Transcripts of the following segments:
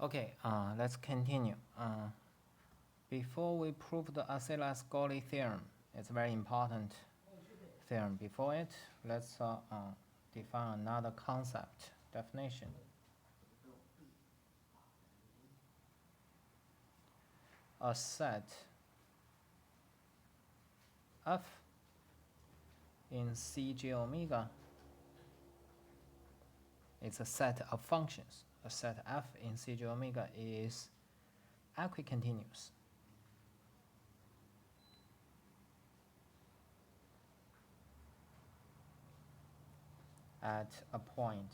Okay, let's continue. Before we prove the Asselas-Golay theorem, it's a very important theorem. Before it, let's define another concept, definition. A set F in Cj omega, it's a set of functions. A set F in Cj omega is equicontinuous at a point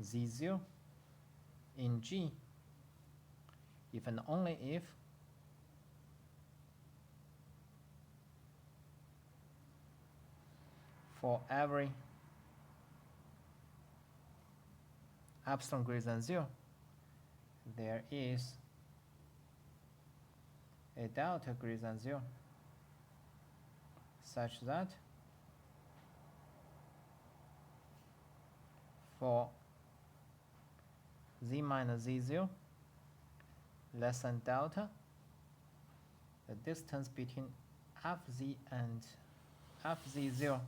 Z0 in G if and only if for every epsilon greater than 0 there is a delta greater than 0 such that for z minus z0 less than delta, the distance between fz and fz0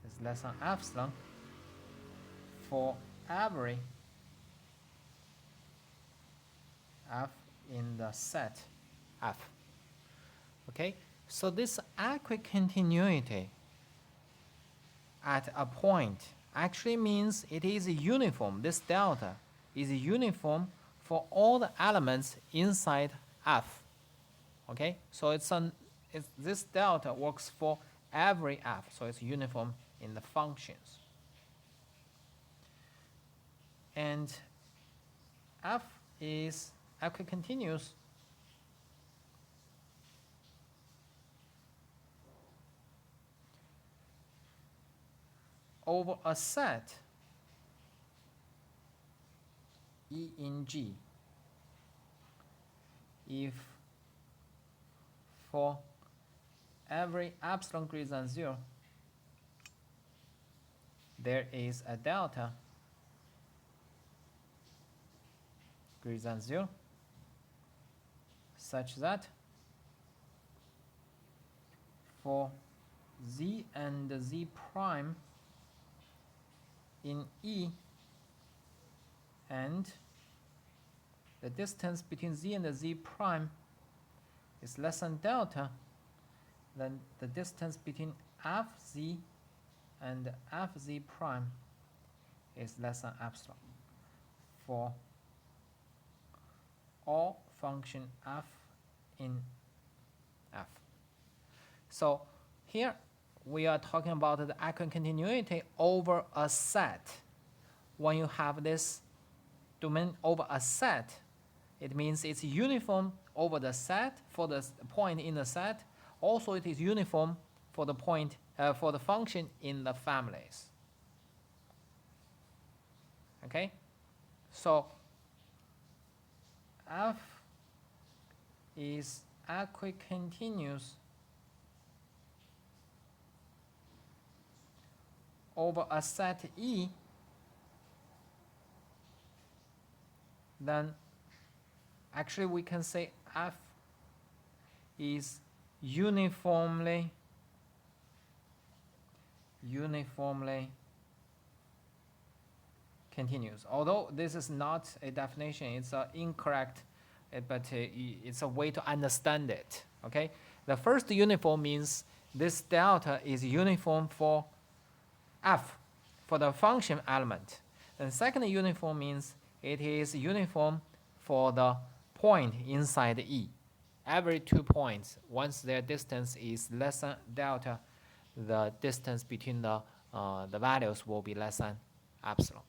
is less than epsilon for every f in the set f. Okay, so this equicontinuity at a point actually means it is uniform. This delta is uniform for all the elements inside f. Okay, so this delta works for every f, so it's uniform in the functions. And f is equicontinuous over a set E in G if for every epsilon greater than 0 there is a delta greater than 0 such that for z and z prime in E and the distance between z and z prime is less than delta, then the distance between fz and fz prime is less than epsilon for all function f in f. So here we are talking about the equicontinuity over a set. When you have this domain over a set, it means it's uniform over the set for the point in the set. Also, it is uniform for the point for the function in the families. Okay, so f is equicontinuous over a set E, then actually we can say f is uniformly continuous. Although this is not a definition, it's incorrect, but it's a way to understand it. Okay, the first uniform means this delta is uniform for f, for the function element. And second uniform means it is uniform for the point inside E. Every 2 points, once their distance is less than delta, the distance between the values will be less than epsilon.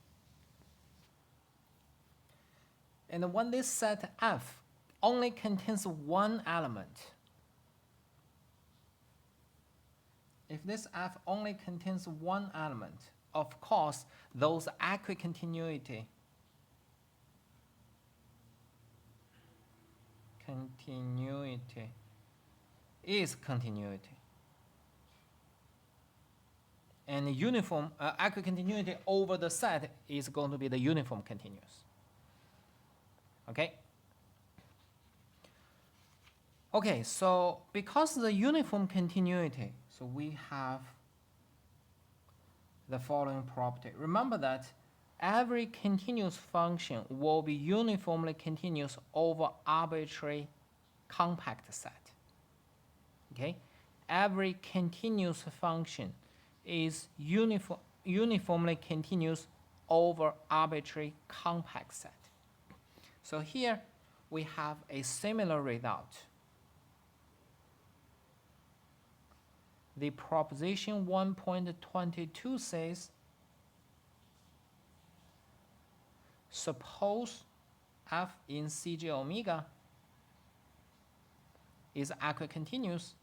And when this set F only contains one element, if this F only contains one element, of course, those equicontinuity is continuity. and uniform equicontinuity over the set is going to be the uniform continuous. Okay. Okay, so because the uniform continuity, so we have the following property. Remember that every continuous function will be uniformly continuous over arbitrary compact set. Okay, every continuous function is uniformly continuous over arbitrary compact set. So here we have a similar result. The proposition 1.22 says, suppose f in Cj omega is equicontinuous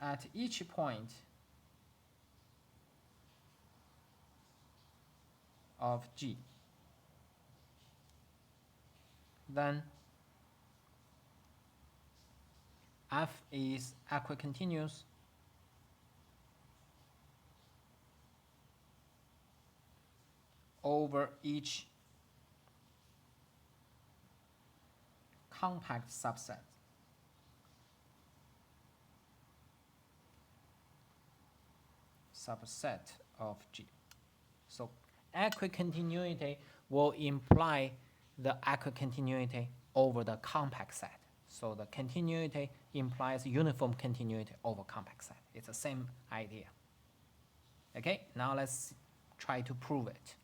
at each point of G, then f is equicontinuous over each compact subset. Of G. So equicontinuity will imply the equicontinuity over the compact set. So the continuity implies uniform continuity over compact set. It's the same idea. Okay, now let's try to prove it.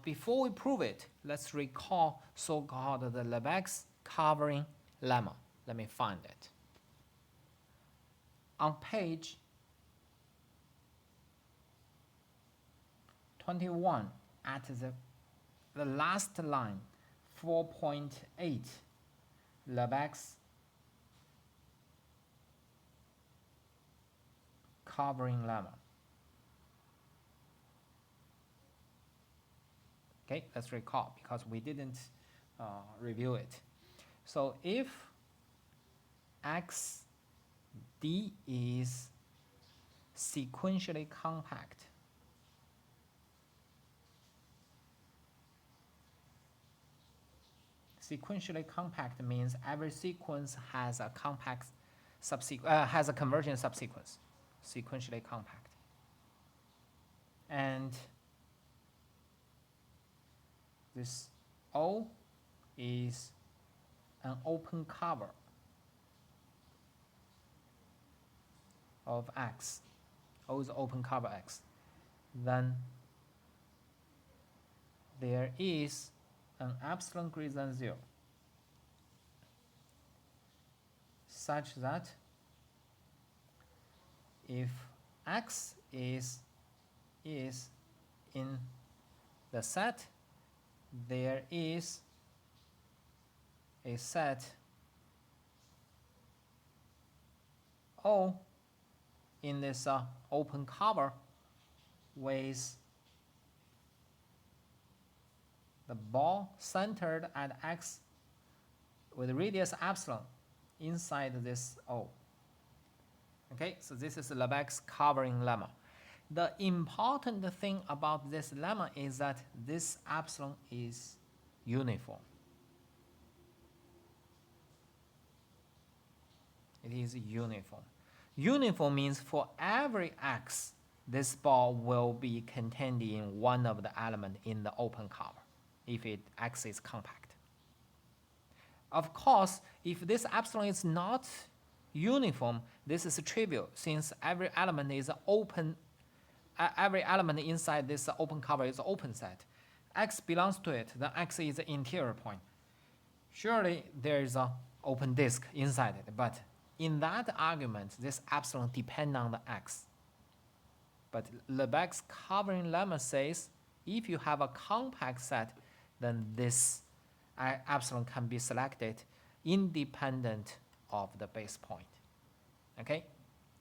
Before we prove it, let's recall so-called the Lebesgue covering lemma. Let me find it. On page 21, at the last line, 4.8, Lebesgue covering lemma. Okay, let's recall because we didn't review it. So if XD is sequentially compact, means every sequence has a compact has a convergent subsequence, sequentially compact, and this O is an open cover of X. O is open cover X. Then there is an epsilon greater than 0 such that if X is in the set, there is a set O in this open cover with the ball centered at X with radius epsilon inside this O. Okay, so this is Lebesgue covering lemma. The important thing about this lemma is that this epsilon is uniform. It is uniform. Uniform means for every X, this ball will be contained in one of the elements in the open cover, if X is compact. Of course, if this epsilon is not uniform, this is trivial since every element is open. Every element inside this open cover is an open set. X belongs to it, then X is the interior point. Surely there is an open disk inside it, but in that argument, this epsilon depends on the X. But Lebesgue covering lemma says if you have a compact set, then this epsilon can be selected independent of the base point. Okay,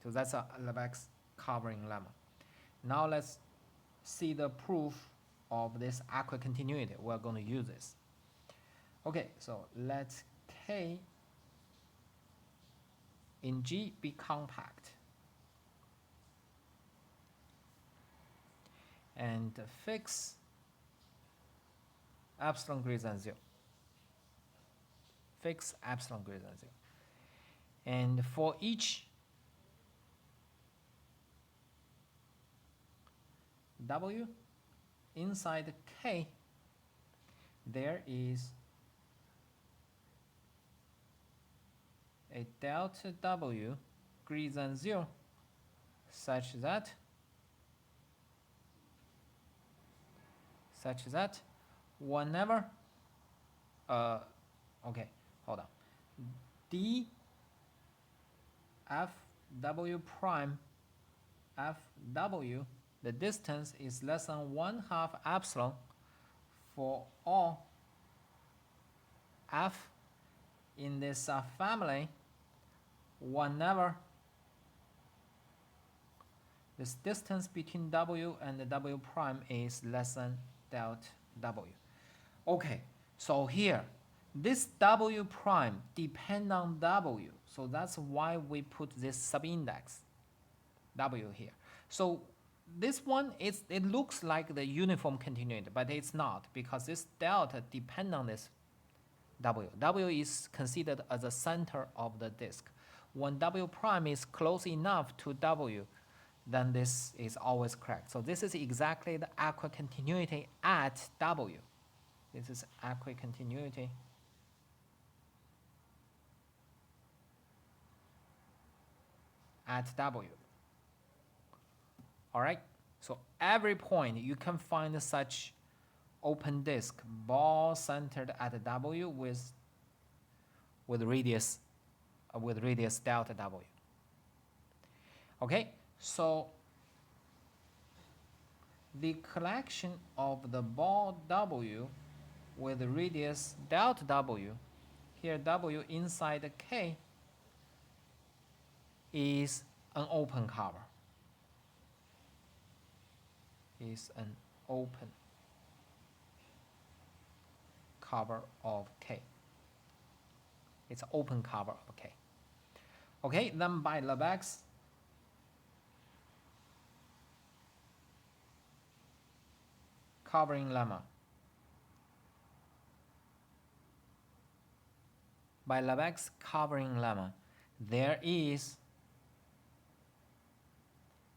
so that's a Lebesgue covering lemma. Now let's see the proof of this equicontinuity. We're going to use this. Okay, so let K in G be compact. And fix epsilon greater than 0. Fix epsilon greater than 0. And for each W inside K, there is a delta W greater than 0 such that whenever okay, hold on, d fw prime fw, the distance is less than 1/2 epsilon for all f in this family whenever this distance between w and the w prime is less than delta w. Okay, so here this w prime depends on w, so that's why we put this subindex w here. So this one is, it looks like the uniform continuity, but it's not, because this delta depends on this w. W is considered as the center of the disk. When w prime is close enough to w, then this is always correct. So this is exactly the equicontinuity at w. This is equicontinuity at w. All right, so every point you can find such open disk ball centered at w with radius delta w. Okay, so the collection of the ball w with radius delta w, here w inside K, is an open cover. Is an open cover of K. It's an open cover of K. Okay, then by Lebesgue covering lemma. By Lebesgue covering lemma, there is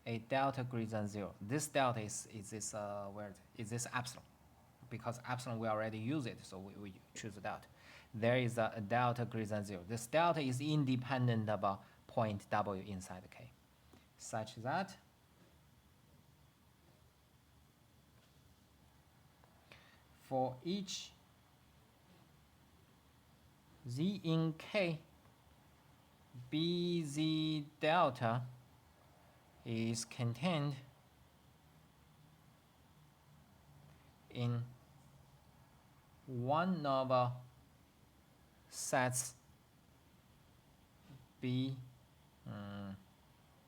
a delta greater than 0. This delta is this where is this epsilon? Because epsilon we already use it, so we choose the delta. There is a delta greater than 0. This delta is independent of a point W inside K, such that for each z in K, bz delta is contained in one of sets B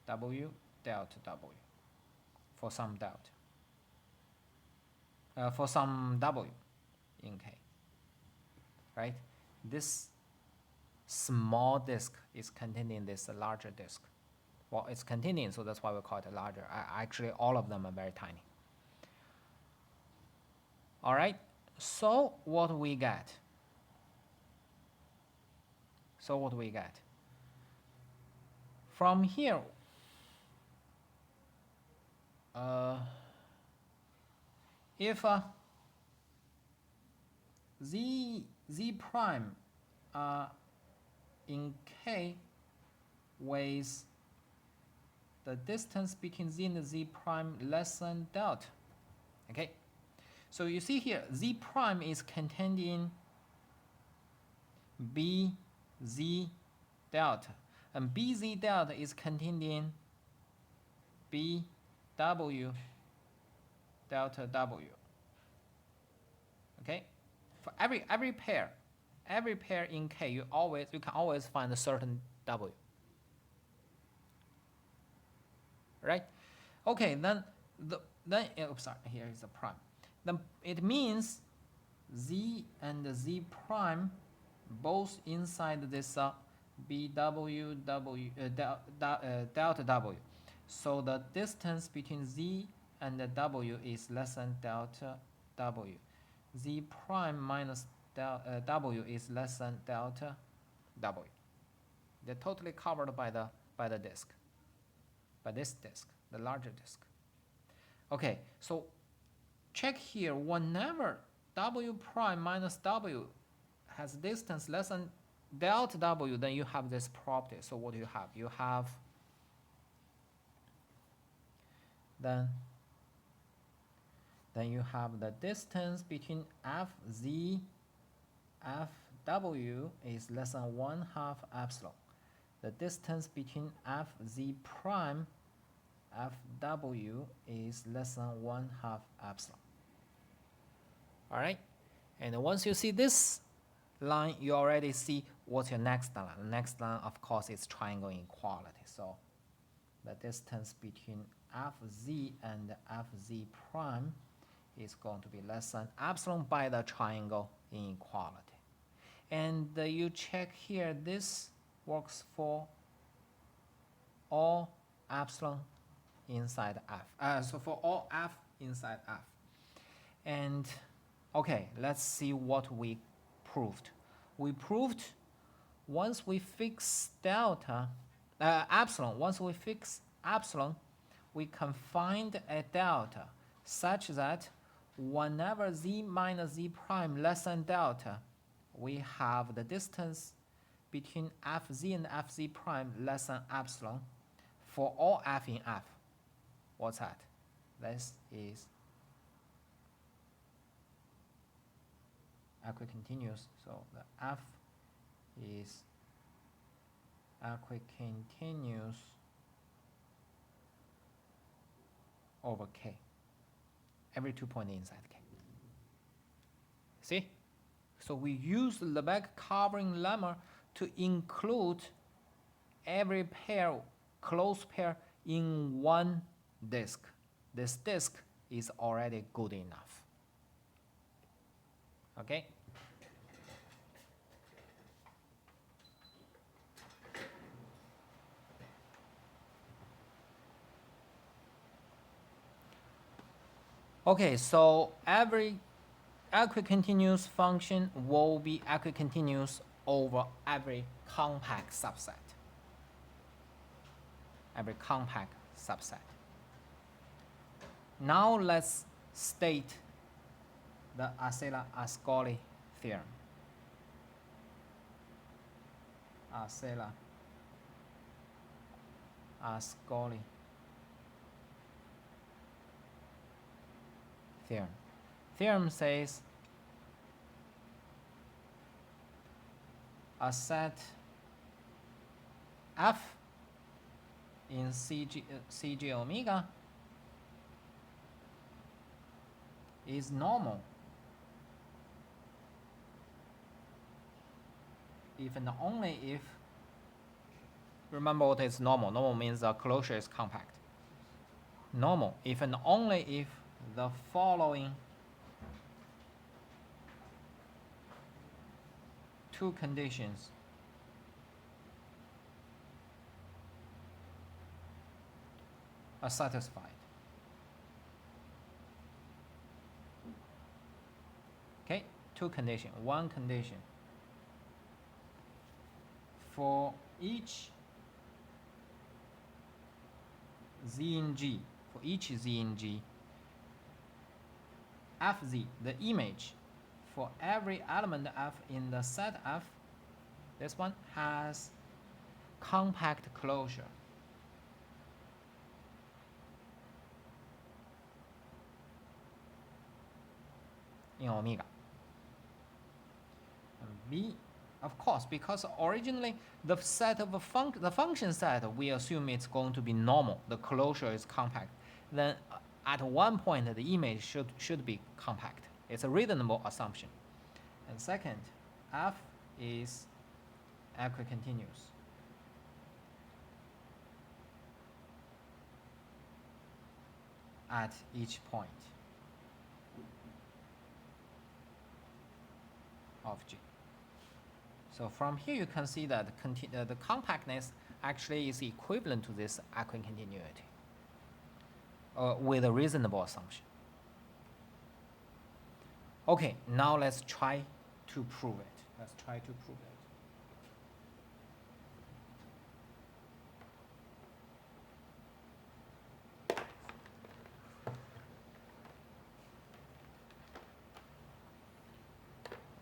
W delta W for some delta, for some W in K, right? This small disk is contained in this larger disk. Well, it's contained, so that's why we call it a larger. Actually, all of them are very tiny. All right, so what we get? From here, if z prime in K with the distance between z and z prime less than delta, okay? So you see here, z prime is contained in bz delta, and bz delta is contained in bw delta w. Okay, for every pair in K, you can always find a certain w. Right? Okay, then sorry, here is the prime. Then it means z and z prime both inside this delta w. So the distance between z and the w is less than delta w. Z prime minus w is less than delta w. They're totally covered by the disk, by this disk, the larger disk. Okay, so check here, whenever w prime minus w has distance less than delta w, then you have this property. So what do you have? You have then you have the distance between fz, fw is less than 1/2 epsilon. The distance between fz prime, fw is less than 1/2 epsilon. All right, and once you see this line, you already see what's your next line. The next line, of course, is triangle inequality. So the distance between fz and fz prime is going to be less than epsilon by the triangle inequality. And you check here, this works for all epsilon inside f. So for all f inside f. And okay, let's see what we proved. We proved once we fix delta, epsilon, once we fix epsilon, we can find a delta such that whenever z minus z prime less than delta, we have the distance between fz and fz prime less than epsilon for all f in f. What's that? This is equicontinuous. So the f is equicontinuous over k. Every 2 points inside k. See? So we use the Lebesgue covering lemma to include every pair, closed pair, in one disk. This disk is already good enough. Okay? Okay, so every equicontinuous function will be equicontinuous over every compact subset. Every compact subset. Now let's state the Ascoli theorem. Ascoli theorem. Theorem says a set f in CG omega is normal if and only if, remember what is normal. Normal means the closure is compact. Normal if and only if the following two conditions are satisfied. Okay, two conditions. One condition for each z in G, for each z in G, fz, the image for every element f in the set f, this one has compact closure. In omega. And B, of course, because originally the set of the function set, we assume it's going to be normal. The closure is compact. Then at one point, the image should be compact. It's a reasonable assumption. And second, f is equicontinuous. At each point of G. So from here you can see that the compactness actually is equivalent to this equicontinuity with a reasonable assumption. Okay, now let's try to prove it. Let's try to prove it.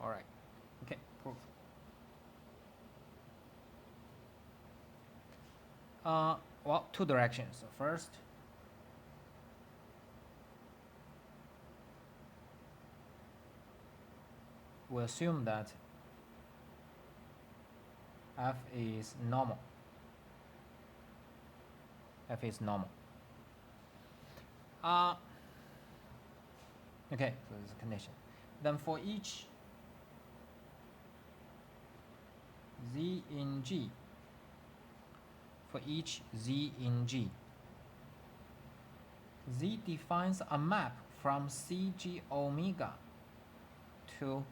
All right. Okay, proof. Well, two directions. So first, we assume that f is normal. F is normal. Okay, so this is a condition. Then for each z in G, for each z in G, Z defines a map from CG omega to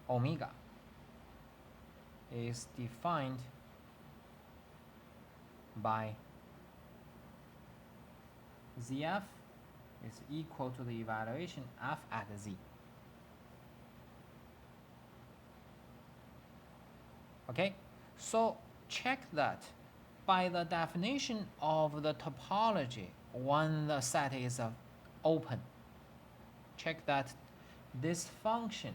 omega is defined by ZF is equal to the evaluation F at Z. Okay, so check that by the definition of the topology, when the set is open, check that this function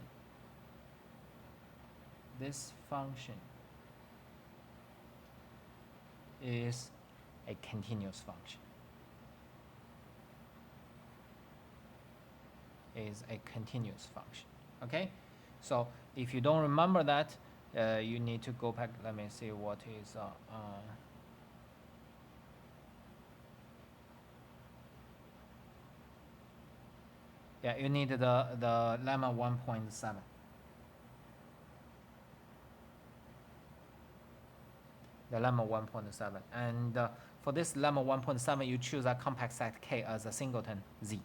is a continuous function. Is a continuous function. Okay, so if you don't remember that, you need to go back. Let me see what is yeah, you need the lemma 1.7. The lemma 1.7, and for this lemma 1.7, you choose a compact set K as a singleton Z.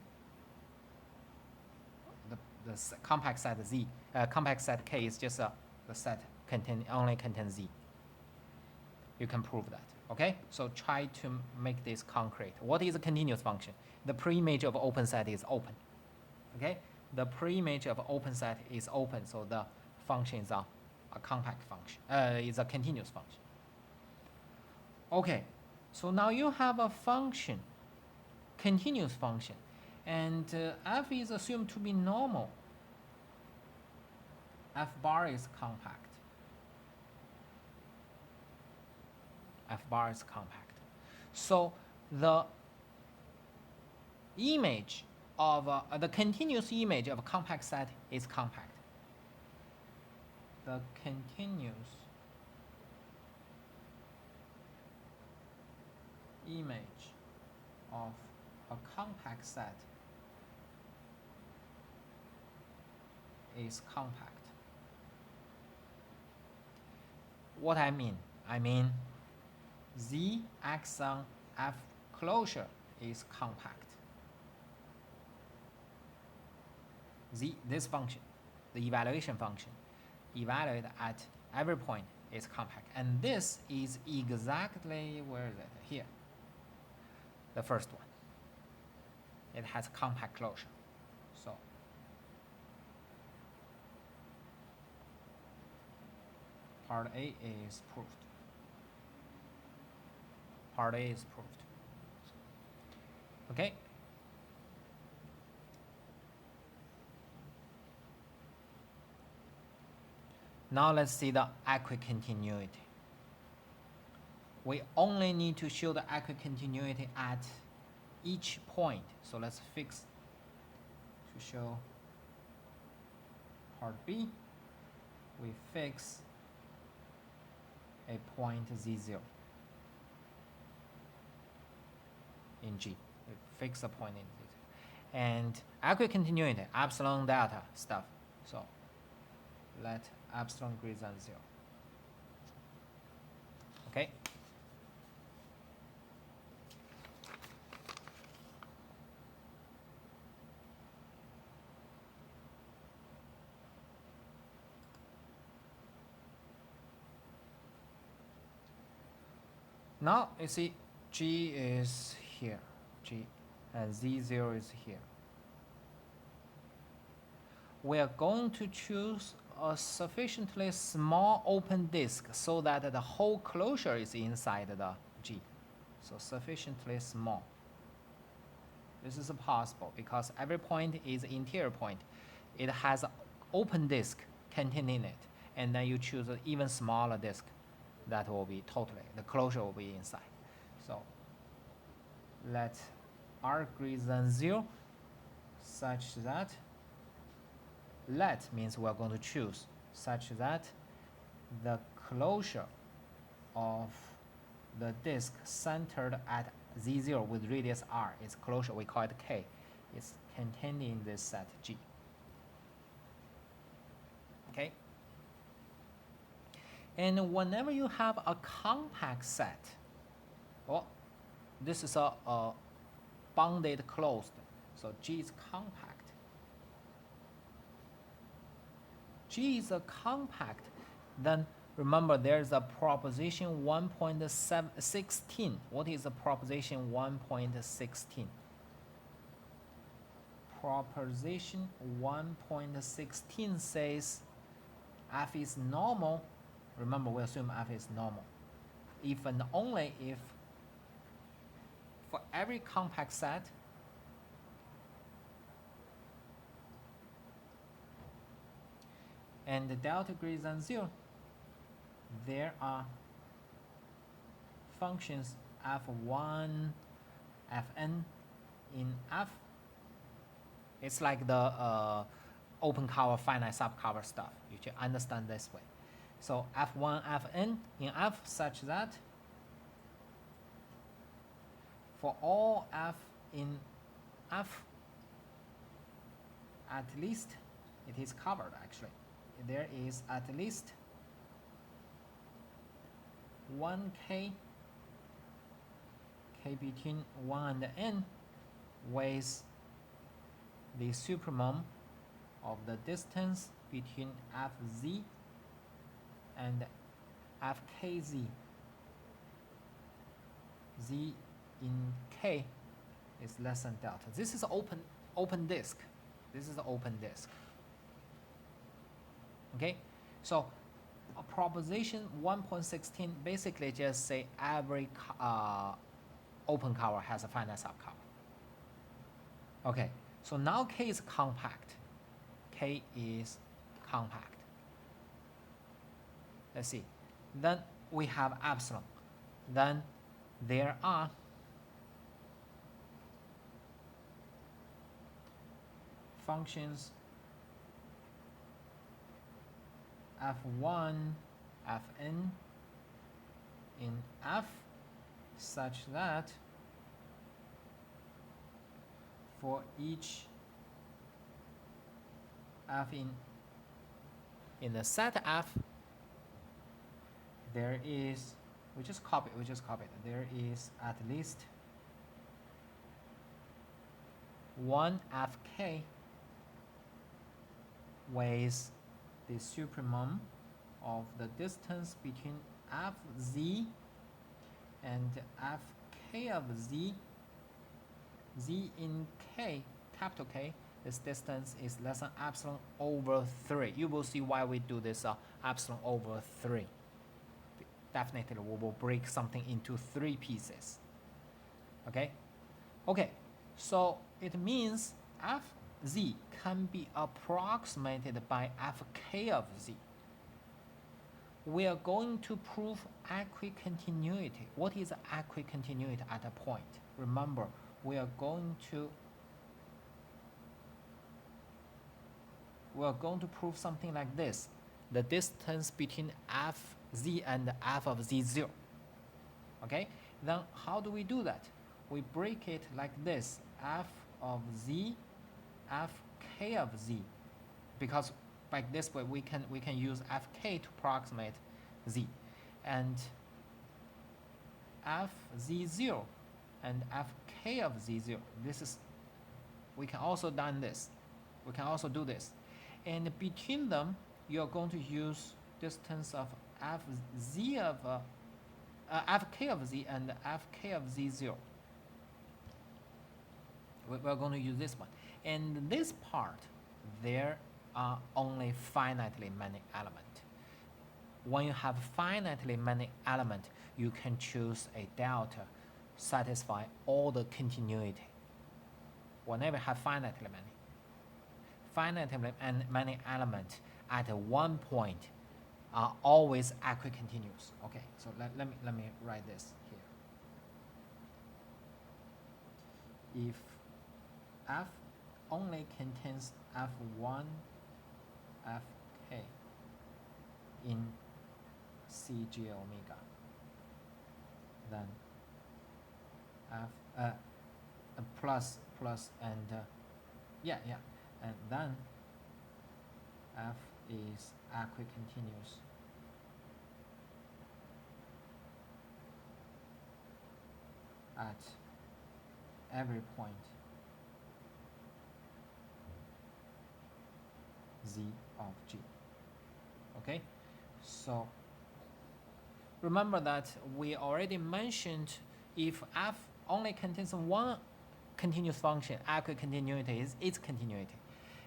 The compact set Z, compact set K is just the set only contains Z. You can prove that. Okay, so try to make this concrete. What is a continuous function? The preimage of open set is open. Okay, the preimage of open set is open, so the function is a compact function. Is a continuous function. Okay, so now you have a function, continuous function, and f is assumed to be normal. F bar is compact. F bar is compact. So the image of the continuous image of a compact set is compact. The continuous image of a compact set is compact. What I mean? I mean Z axon F closure is compact. Z, this function, the evaluation function, evaluated at every point is compact. And this is exactly, where is it? Here. The first one. It has compact closure. So part A is proved. Part A is proved. Okay. Now let's see the equicontinuity. We only need to show the equicontinuity at each point. So let's fix to show part B. We fix a point Z0 in G. We fix a point in Z0. And equicontinuity, epsilon delta stuff. So let epsilon greater than 0. Okay. Now you see G is here, G, and Z0 is here. We are going to choose a sufficiently small open disk so that the whole closure is inside the G. So sufficiently small. This is possible because every point is interior point. It has an open disk containing it, and then you choose an even smaller disk. That will be totally, the closure will be inside. So let R greater than 0 such that let means we're going to choose such that the closure of the disk centered at Z0 with radius R, its closure, we call it K, is contained in this set G. Okay? And whenever you have a compact set, well, this is a bounded closed, so G is compact. G is a compact, then remember there's a proposition 1.16. What is a proposition 1.16? Proposition 1.16 says F is normal. Remember, we assume F is normal. If and only if for every compact set, and the delta greater than 0, there are functions f1, fn in F. It's like the open cover, finite subcover stuff. You should understand this way. So f1, fn in F such that for all f in F, at least it is covered actually. There is at least 1k, k between 1 and n, with the supremum of the distance between fz and fkz. Z in k is less than delta. This is open disk. This is the open disk. Okay, so a proposition 1.16 basically just say every open cover has a finite subcover. Okay, so now K is compact. K is compact. Let's see. Then we have epsilon. Then there are functions f1, fn in F such that for each f in the set F, there is, we just copy it. There is at least one fk with the supremum of the distance between fz and fk of z. Z in k, capital K, this distance is less than epsilon over 3. You will see why we do this epsilon over 3. Definitely we will break something into 3 pieces. Okay? Okay, so it means fz can be approximated by fk of z. We are going to prove equicontinuity. What is equicontinuity at a point? Remember, we are going to prove something like this. The distance between fz and f of z0. Okay? Then how do we do that? We break it like this. F of z, fk of z. Because by this way we can use fk to approximate z. And fz0 and fk of z0. This is, we can also do this. And between them, you're going to use distance of fz of fk of z and fk of z0. We're going to use this one. And this part, there are only finitely many elements. When you have finitely many elements, you can choose a delta satisfy all the continuity. Whenever you have finitely many elements at one point are always equicontinuous. Okay, so let me write this here. If f only contains f1, fk in Cj omega, then f plus and and then f is equicontinuous at every point z of g. Okay, so remember that we already mentioned if f only contains one continuous function, equicontinuity is its continuity.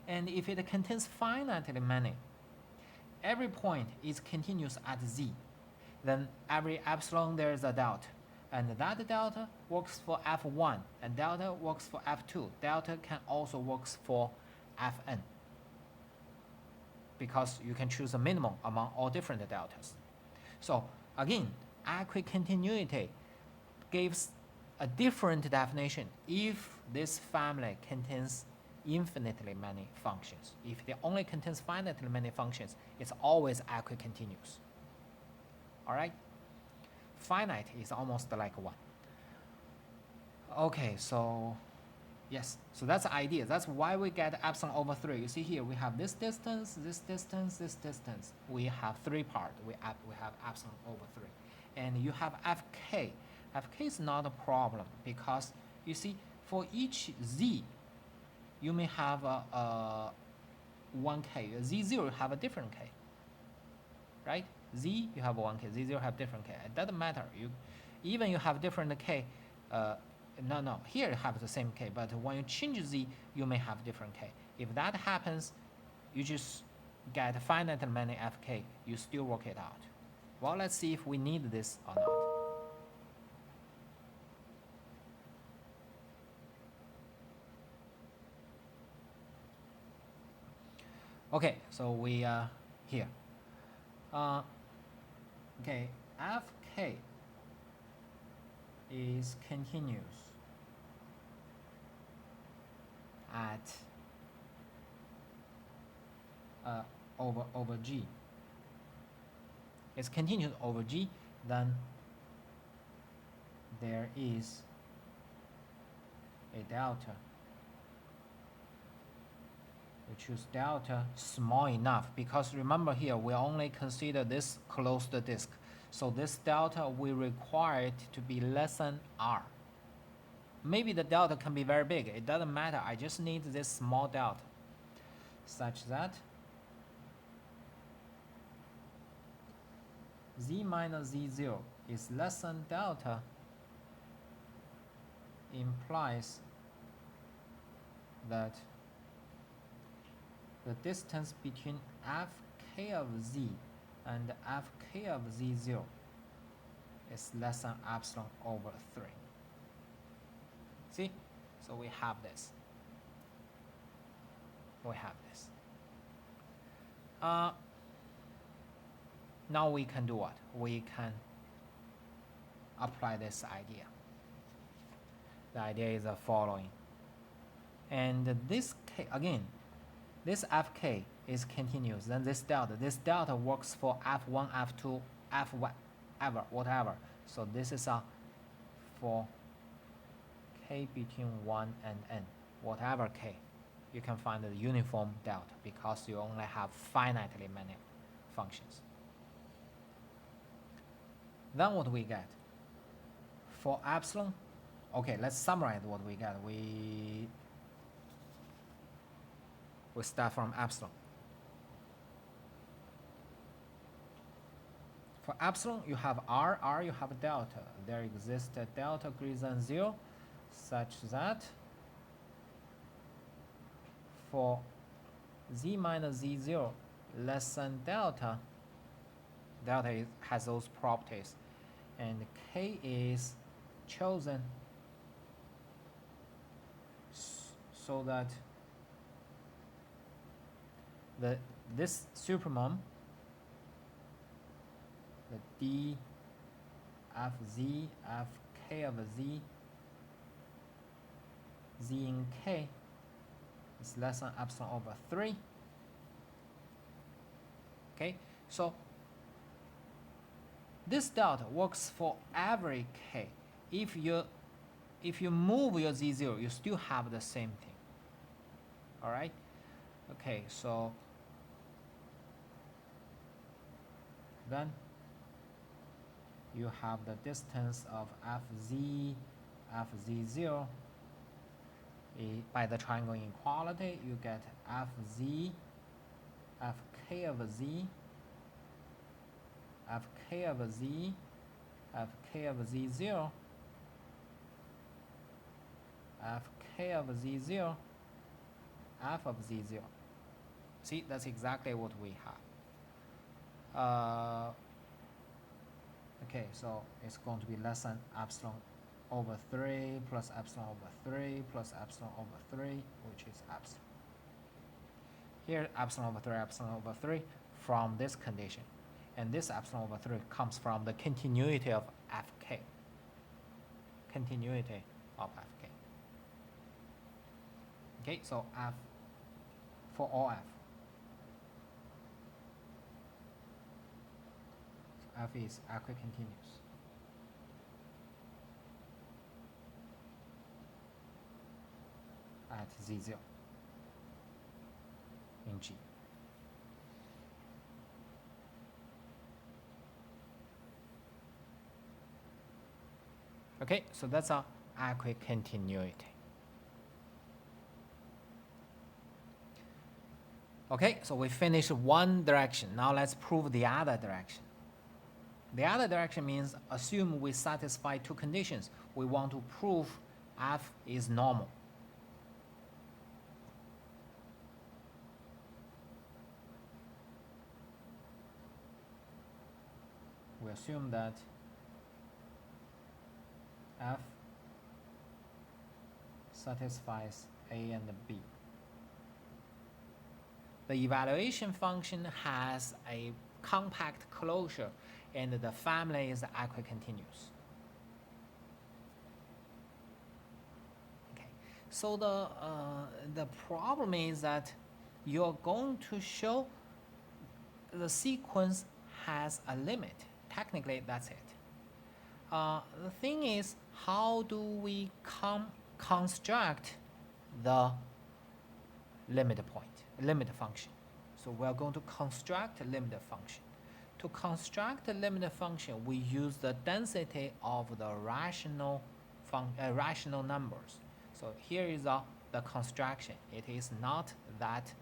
And if it contains finitely many, every point is continuous at z, then every epsilon there is a delta. And that delta works for f1, and delta works for f2. Delta can also works for fn, because you can choose a minimum among all different deltas. So again, equicontinuity gives a different definition if this family contains infinitely many functions. If it only contains finitely many functions, it's always equicontinuous. All right? Finite is almost like 1. Okay, so yes, so that's the idea. That's why we get epsilon over 3. You see here, we have this distance, this distance, this distance. We have 3 parts. We have epsilon over 3. And you have fk. Fk is not a problem because, you see, for each z, you may have a 1k. Z0 have a different k, right? Z, you have 1k. Z0 have different k. It doesn't matter. Even you have different k, no, here you have the same k, but when you change z, you may have different k. If that happens, you just get finite many fk. You still work it out. Well, let's see if we need this or not. Okay, so we are here. Okay, fk is continuous at over g. It's continuous over g, then there is a delta. We choose delta small enough because remember here we only consider this closed disk. So this delta we require it to be less than r. Maybe the delta can be very big. It doesn't matter. I just need this small delta such that z minus z0 is less than delta implies that the distance between fk of z and fk of z0 is less than epsilon over 3. See? So we have this. Now we can do what? We can apply this idea. The idea is the following. And this k, again, this fk is continuous. Then this delta works for f1, f2, whatever. So this is for k between 1 and n, whatever k. You can find the uniform delta because you only have finitely many functions. Then what we get? For epsilon, okay, let's summarize what we get. We start from epsilon. For epsilon, you have r, you have delta. There exists a delta greater than 0 such that for z minus z0 less than delta, delta has those properties, and k is chosen so that this supermom, the d f z f k of z, z in k is less than epsilon over 3. Okay, so this delta works for every k. If you move your z0, you still have the same thing. All right. Okay, so then you have the distance of fz0. By the triangle inequality, you get fz, fk of z, fk of z, fk of z0, fk of z0, f of z0. See, that's exactly what we have. Okay, so it's going to be less than epsilon over 3 plus epsilon over 3 plus epsilon over 3, which is epsilon. Here, epsilon over 3 from this condition. And this epsilon over 3 comes from the continuity of fk. Continuity of fk. Okay, so f for all f. So f is equicontinuous. At z0 in G. Okay, so that's our equicontinuity. Okay, so we finished one direction. Now let's prove the other direction. The other direction means assume we satisfy two conditions. We want to prove f is normal. We assume that f satisfies A and B. The evaluation function has a compact closure and the family is equicontinuous. Okay, so the problem is that you're going to show the sequence has a limit. Technically, that's it. The thing is, how do we construct the limit function? So we're going to construct a limit function. To construct a limit function, we use the density of the rational numbers. So here is the construction. It is not that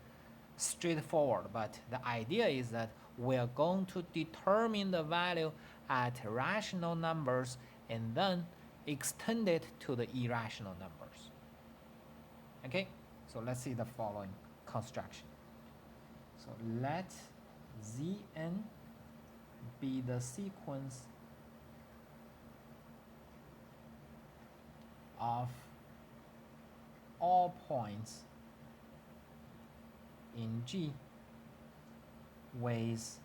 straightforward, but the idea is that we are going to determine the value at rational numbers and then extend it to the irrational numbers. Okay, so let's see the following construction. So let Zn be the sequence of all points in G with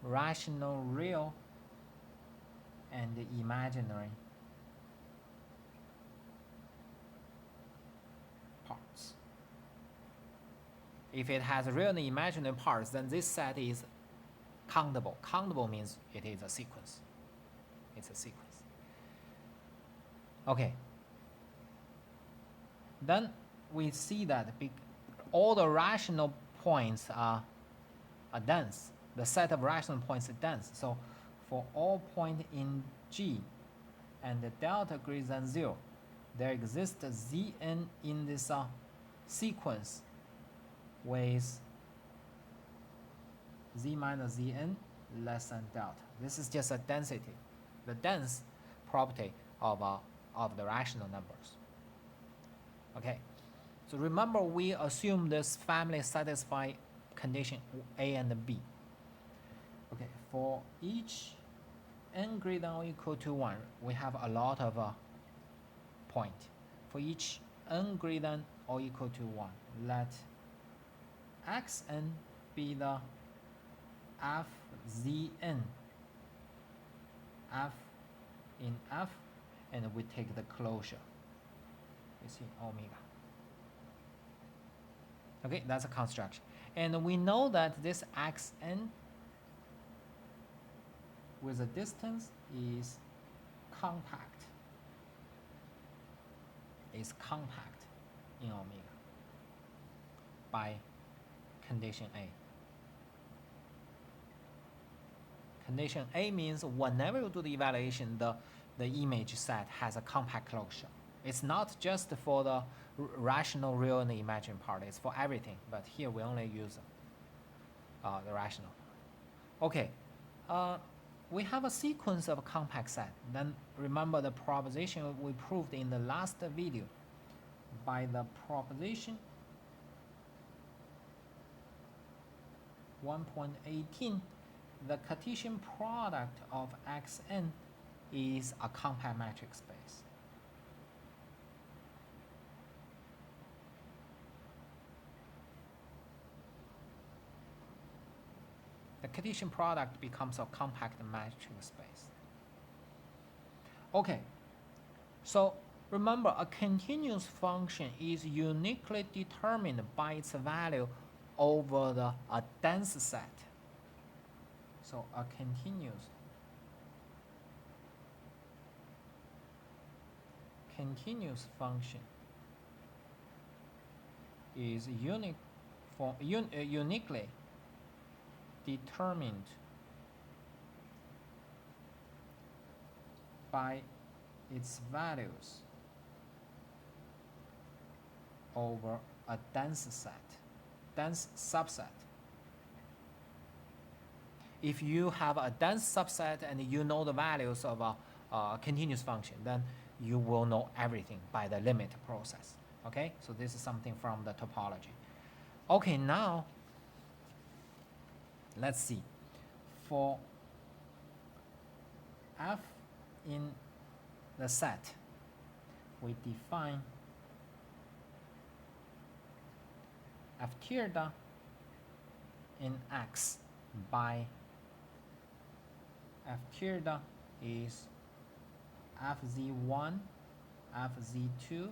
rational real and imaginary parts. If it has real and imaginary parts, then this set is countable. Countable means it is a sequence. It's a sequence. Okay. Then we see that all the rational points are dense. The set of rational points is dense. So for all points in G and the delta greater than 0, there exists Zn in this sequence with z minus zn less than delta. This is just a density, the dense property of the rational numbers. Okay, so remember we assume this family satisfies condition A and B. Okay, for each n greater than or equal to 1, we have a lot of point. For each n greater than or equal to 1, let xn be the fzn, f in f, and we take the closure. You see omega. Okay, that's a construction. And we know that this xn with a distance is compact. Is compact in omega by condition A. Condition A means whenever you do the evaluation, the image set has a compact closure. It's not just for the rational, real, and the imaginary part. It's for everything. But here we only use the rational. Okay. We have a sequence of compact set. Then remember the proposition we proved in the last video. By the proposition 1.18, the Cartesian product of xn is a compact metric space. The Cartesian product becomes a compact metric space. Okay, so remember a continuous function is uniquely determined by its value over a dense set. So a continuous function is uniquely determined by its values over a dense subset. If you have a dense subset and you know the values of a continuous function, then you will know everything by the limit process. Okay, so this is something from the topology. Okay, now let's see. For f in the set, we define f tilde in X by f tilde is fz1, fz2,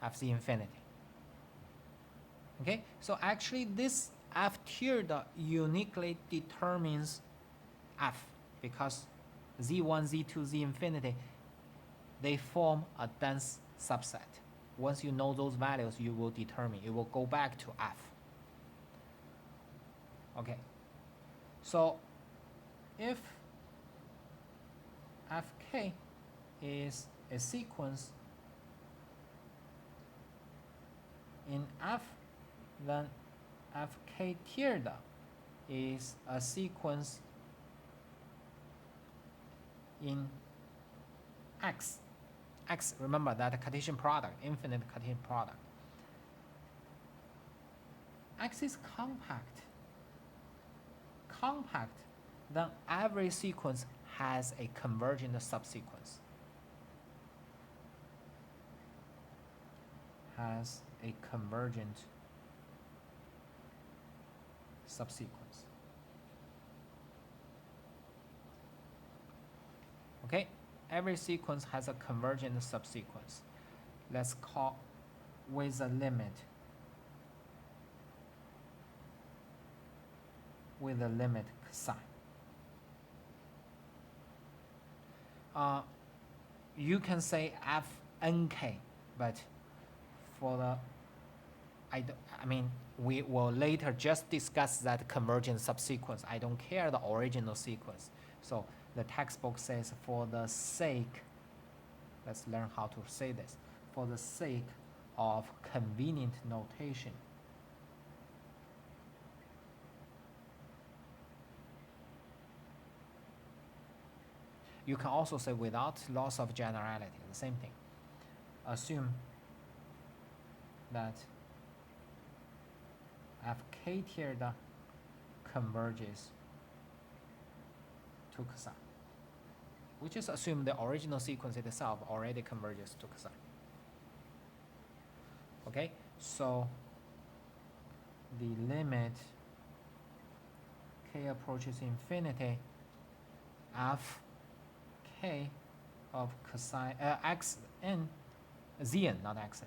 fz infinity. Okay, so actually this f tilde uniquely determines f because z1, z2, z infinity, they form a dense subset. Once you know those values, you will determine, it will go back to f. Okay, so if fk is a sequence in f, then fk tilde is a sequence in X. X, remember that Cartesian product, infinite Cartesian product. X is compact. Compact, then every sequence has a convergent subsequence. Has a convergent subsequence. Okay, every sequence has a convergent subsequence. Let's call with a limit. With a limit sign. You can say fnk, but for the we will later just discuss that convergent subsequence. I don't care the original sequence. So the textbook says for the sake, let's learn how to say this, for the sake of convenient notation, You can also say without loss of generality, the same thing. Assume that fk tiered converges to cosine, we just assume the original sequence itself already converges to cosine. Okay, so the limit k approaches infinity, f k of cosine xn, zn, not xn,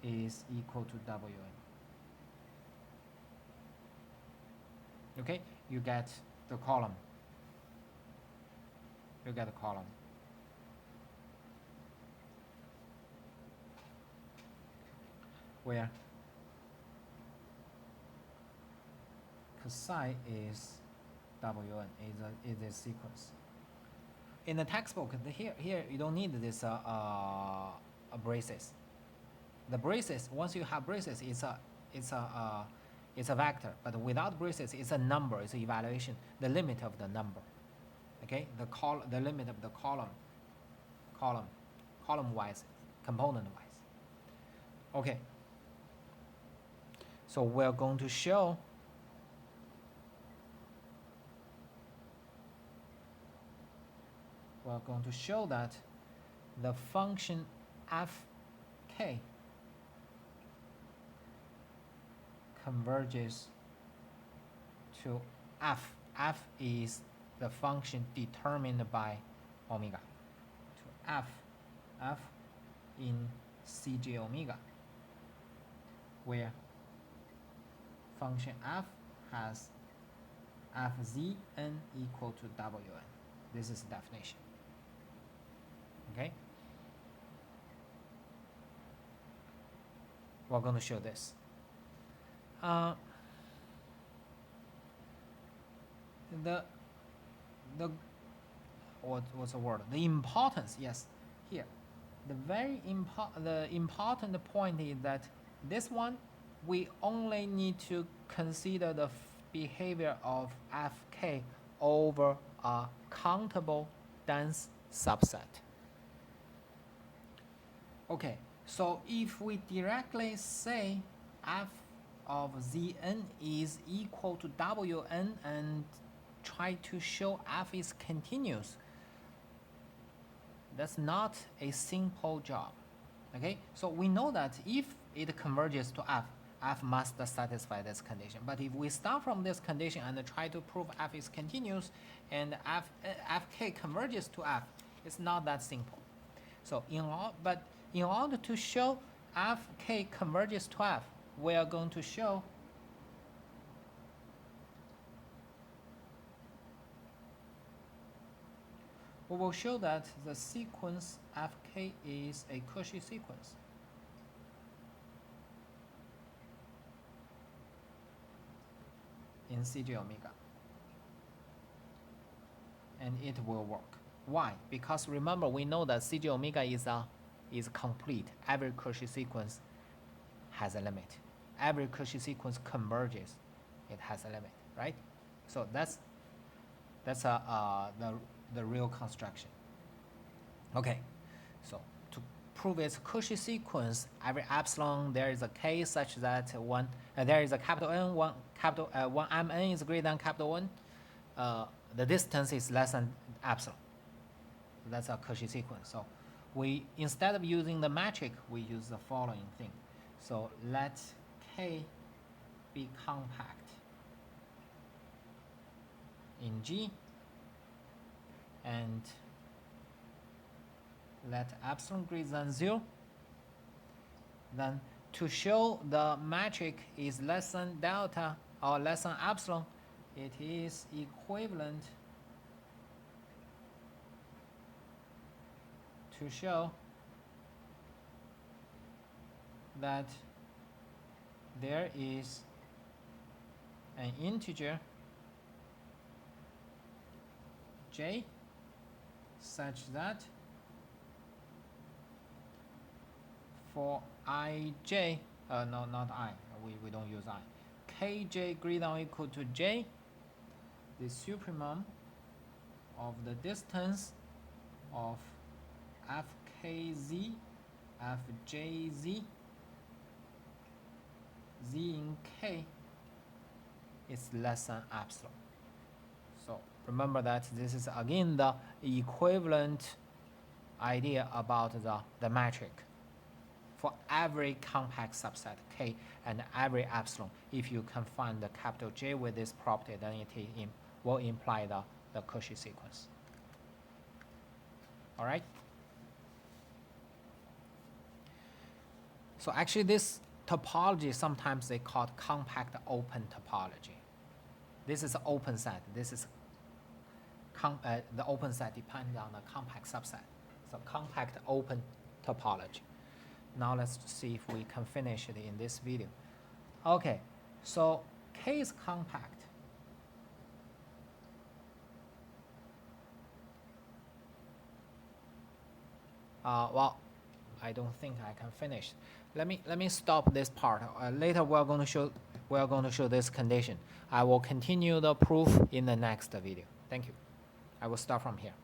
is equal to wn. Okay, you get the column. You get a column. Where cosine is wn, is a sequence. In the textbook, here you don't need this braces. The braces, once you have braces, it's a vector, but without braces, it's a number. It's an evaluation, the limit of the number. Okay, the limit of the column wise, component wise. Okay. So we're going to show that the function fk converges to f. F is the function determined by omega, to f in Cj omega, where function f has fzn equal to wn. This is the definition. Okay? We're going to show this. What's the word? The importance, yes, here. The important point is that this one, we only need to consider the behavior of fk over a countable dense subset. Okay, so if we directly say f of zn is equal to wn and try to show f is continuous, that's not a simple job. Okay, so we know that if it converges to f must satisfy this condition. But if we start from this condition and try to prove f is continuous and fk converges to f, it's not that simple. So in order to show fk converges to f, we are going to show that the sequence fk is a Cauchy sequence. In Cj omega. And it will work. Why? Because remember, we know that Cj omega is complete. Every Cauchy sequence has a limit. Every Cauchy sequence converges. It has a limit, right? So that's the real construction. Okay, so to prove its Cauchy sequence, every epsilon there is a case such that there is a capital N, one mn is greater than capital N. The distance is less than epsilon. That's a Cauchy sequence. So we, instead of using the metric, we use the following thing. So let K be compact in G, and let epsilon greater than 0. Then to show the metric is less than delta or less than epsilon, it is equivalent to show that there is an integer j such that for ij, no, not I, we don't use I, kj greater than or equal to j, the supremum of the distance of fkz, fjz, z in k is less than epsilon. So remember that this is again the equivalent idea about the metric for every compact subset K and every epsilon. If you can find the capital J with this property, then it will imply the Cauchy sequence. All right? So actually this topology, sometimes they call it compact open topology. This is an open set. This is the open set depends on the compact subset. So compact open topology. Now let's see if we can finish it in this video. Okay, so K is compact. Well, I don't think I can finish. Let me stop this part. Later we're going to show this condition. I will continue the proof in the next video. Thank you. I will start from here.